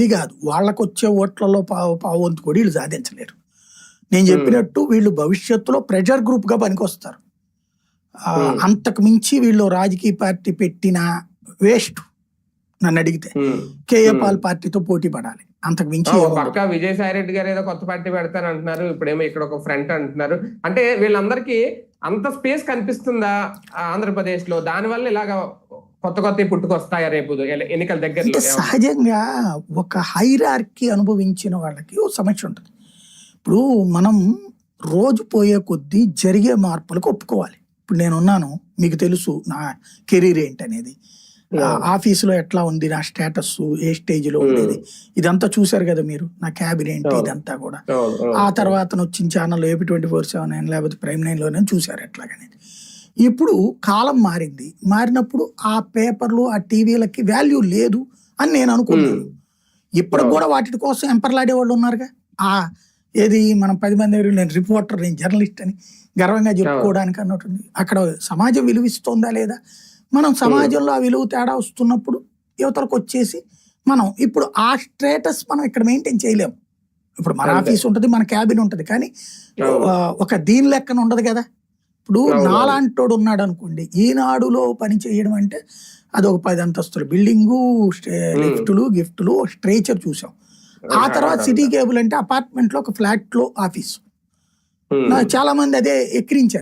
ఇది కాదు, వాళ్ళకు వచ్చే ఓట్లలో పావంతు కూడా వీళ్ళు సాధించలేరు. నేను చెప్పినట్టు వీళ్ళు భవిష్యత్తులో ప్రెజర్ గ్రూప్ గా పనికొస్తారు. అంతకు మించి వీళ్ళు రాజకీయ పార్టీ పెట్టిన వేస్ట్. నన్ను అడిగితే కేఏ పాల్ పార్టీతో పోటీ పడాలి, అంతకు మించి. పక్క విజయసాయి రెడ్డి గారు ఏదో కొత్త పార్టీ పెడతారు అంటున్నారు, ఇప్పుడేమో ఇక్కడ ఒక ఫ్రంట్ అంటున్నారు. అంటే వీళ్ళందరికీ అంత స్పేస్ కనిపిస్తుందా ఆంధ్రప్రదేశ్ లో? దానివల్ల ఇలాగా కొత్త కొత్త పుట్టుకొస్తాయా రేపు ఎన్నికల దగ్గర? సహజంగా ఒక హైరార్కీ అనుభవించిన వాళ్ళకి ఓ సమస్య ఉంటుంది. ఇప్పుడు మనం రోజు పోయే కొద్దీ జరిగే మార్పులకు ఒప్పుకోవాలి. ఇప్పుడు నేనున్నాను, మీకు తెలుసు నా కెరీర్ ఏంటనేది, ఆఫీసులో ఎట్లా ఉంది నా స్టేటస్, ఏ స్టేజ్ లో ఉండేది, ఇదంతా చూసారు కదా మీరు. నా క్యాబిన్ ఏంటి, ఇదంతా కూడా. ఆ తర్వాత వచ్చిన ఛానల్ ఏపీ 24/7 లేకపోతే ప్రైమ్ 9 లోనే చూసారు ఎట్లాగనేది. ఇప్పుడు కాలం మారింది. మారినప్పుడు ఆ పేపర్లు, ఆ టీవీలకి వాల్యూ లేదు అని నేను అనుకున్నాను. ఇప్పుడు కూడా వాటి కోసం ఎంపర్లాడే వాళ్ళు ఉన్నారుగా. ఏది మనం 10 మంది నేను రిపోర్టర్, నేను జర్నలిస్ట్ అని గర్వంగా చెప్పుకోవడానికి అన్నట్టుంది. అక్కడ సమాజం విలువిస్తోందా లేదా? మనం సమాజంలో ఆ విలువ తేడా వస్తున్నప్పుడు యువతలకు వచ్చేసి మనం ఇప్పుడు ఆ స్టేటస్ మనం ఇక్కడ మెయింటైన్ చేయలేము. ఇప్పుడు మన ఆఫీస్ ఉంటుంది, మన క్యాబిన్ ఉంటుంది, కానీ ఒక దీని లెక్కన ఉండదు కదా. ఇప్పుడు నాలాంటోడు ఉన్నాడు అనుకోండి, ఈనాడులో పని చేయడం అంటే అది ఒక 10 అంతస్తుల బిల్డింగు, లిఫ్టులు, గిఫ్టులు, స్ట్రేచర్ చూసాం. ఆ తర్వాత సిటీ కేబుల్ అంటే అపార్ట్మెంట్ లో ఒక ఫ్లాట్ లో ఆఫీసు. చాలా మంది అదే ఎక్కిరించారు.